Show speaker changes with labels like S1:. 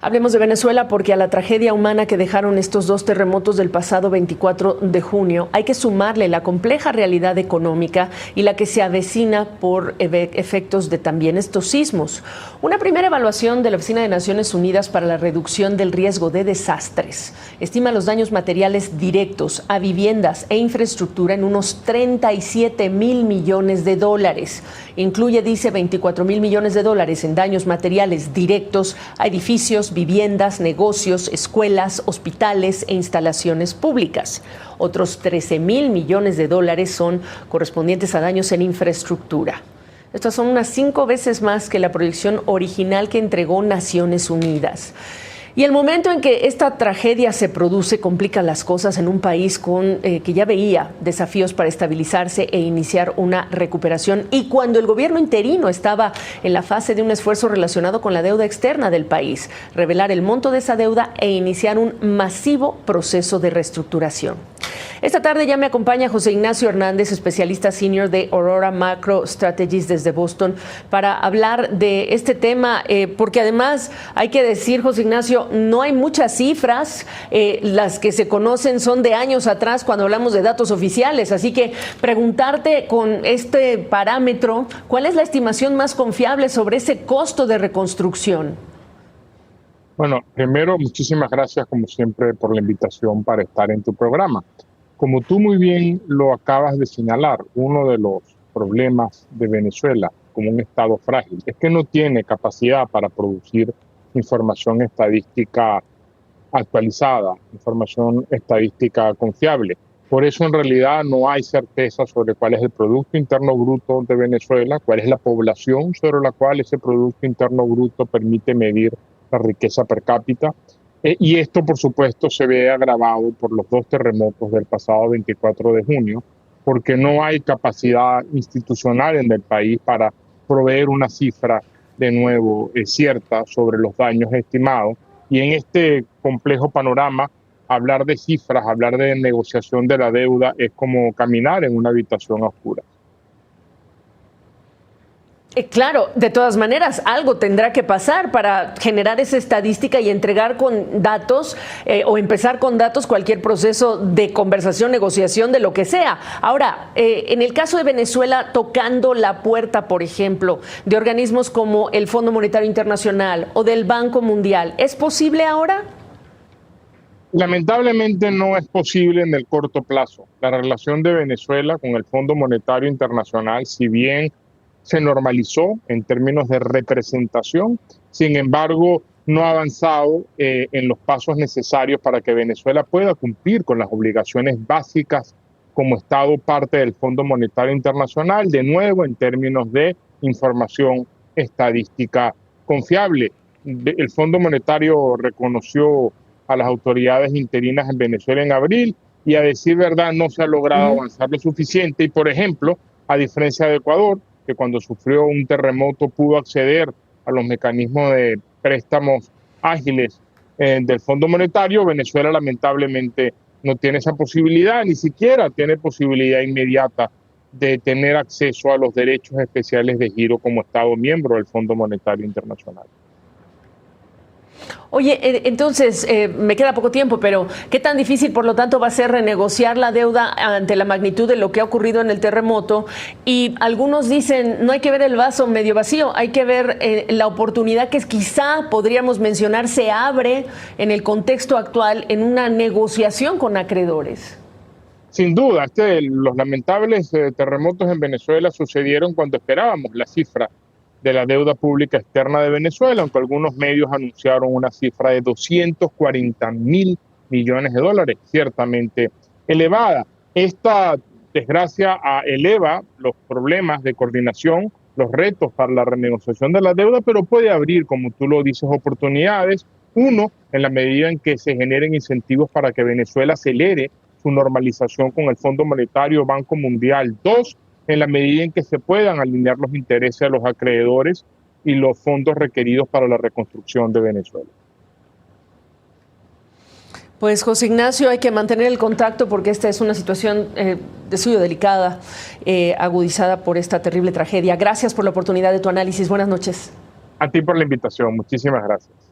S1: Hablemos de Venezuela porque a la tragedia humana que dejaron estos dos terremotos del pasado 24 de junio hay que sumarle la compleja realidad económica y la que se avecina por efectos de también estos sismos. Una primera evaluación de la Oficina de Naciones Unidas para la Reducción del Riesgo de Desastres estima los daños materiales directos a viviendas e infraestructura en unos 37,000 millones de dólares. Incluye, dice, 24,000 millones de dólares en daños materiales directos a edificios, viviendas, negocios, escuelas, hospitales e instalaciones públicas. Otros 13,000 millones de dólares son correspondientes a daños en infraestructura. Estas son unas 5 veces más que la proyección original que entregó Naciones Unidas. Y el momento en que esta tragedia se produce complica las cosas en un país que ya veía desafíos para estabilizarse e iniciar una recuperación. Y cuando el gobierno interino estaba en la fase de un esfuerzo relacionado con la deuda externa del país, revelar el monto de esa deuda e iniciar un masivo proceso de reestructuración. Esta tarde ya me acompaña José Ignacio Hernández, especialista senior de Aurora Macro Strategies desde Boston, para hablar de este tema, porque además hay que decir, José Ignacio, no hay muchas cifras, las que se conocen son de años atrás cuando hablamos de datos oficiales, así que preguntarte con este parámetro, ¿cuál es la estimación más confiable sobre ese costo de reconstrucción?
S2: Bueno, primero, muchísimas gracias como siempre por la invitación para estar en tu programa. Como tú muy bien lo acabas de señalar, uno de los problemas de Venezuela como un estado frágil es que no tiene capacidad para producir información estadística actualizada, información estadística confiable. Por eso en realidad no hay certeza sobre cuál es el Producto Interno Bruto de Venezuela, cuál es la población sobre la cual ese Producto Interno Bruto permite medir la riqueza per cápita. Y esto, por supuesto, se ve agravado por los dos terremotos del pasado 24 de junio, porque no hay capacidad institucional en el país para proveer una cifra de nuevo cierta sobre los daños estimados. Y en este complejo panorama, hablar de cifras, hablar de negociación de la deuda es como caminar en una habitación oscura.
S1: Claro, de todas maneras, algo tendrá que pasar para generar esa estadística y entregar con datos o empezar con datos cualquier proceso de conversación, negociación, de lo que sea. Ahora, en el caso de Venezuela, tocando la puerta, por ejemplo, de organismos como el Fondo Monetario Internacional o del Banco Mundial, ¿es posible ahora?
S2: Lamentablemente no es posible en el corto plazo. La relación de Venezuela con el Fondo Monetario Internacional, si bien se normalizó en términos de representación, sin embargo, no ha avanzado en los pasos necesarios para que Venezuela pueda cumplir con las obligaciones básicas como Estado parte del Fondo Monetario Internacional, de nuevo en términos de información estadística confiable. El Fondo Monetario reconoció a las autoridades interinas en Venezuela en abril y a decir verdad no se ha logrado avanzar lo suficiente y, por ejemplo, a diferencia de Ecuador, que cuando sufrió un terremoto pudo acceder a los mecanismos de préstamos ágiles del Fondo Monetario, Venezuela lamentablemente no tiene esa posibilidad, ni siquiera tiene posibilidad inmediata de tener acceso a los derechos especiales de giro como Estado miembro del Fondo Monetario Internacional.
S1: Oye, entonces, me queda poco tiempo, pero ¿qué tan difícil, por lo tanto, va a ser renegociar la deuda ante la magnitud de lo que ha ocurrido en el terremoto? Y algunos dicen, no hay que ver el vaso medio vacío, hay que ver la oportunidad que quizá podríamos mencionar se abre en el contexto actual en una negociación con acreedores.
S2: Sin duda, los lamentables terremotos en Venezuela sucedieron cuando esperábamos la cifra de la deuda pública externa de Venezuela, aunque algunos medios anunciaron una cifra de 240,000 millones de dólares, ciertamente elevada. Esta desgracia eleva los problemas de coordinación, los retos para la renegociación de la deuda, pero puede abrir, como tú lo dices, oportunidades. Uno, en la medida en que se generen incentivos para que Venezuela acelere su normalización con el Fondo Monetario, Banco Mundial. Dos, en la medida en que se puedan alinear los intereses de los acreedores y los fondos requeridos para la reconstrucción de Venezuela.
S1: Pues José Ignacio, hay que mantener el contacto porque esta es una situación de suyo delicada, agudizada por esta terrible tragedia. Gracias por la oportunidad de tu análisis. Buenas noches.
S2: A ti por la invitación. Muchísimas gracias.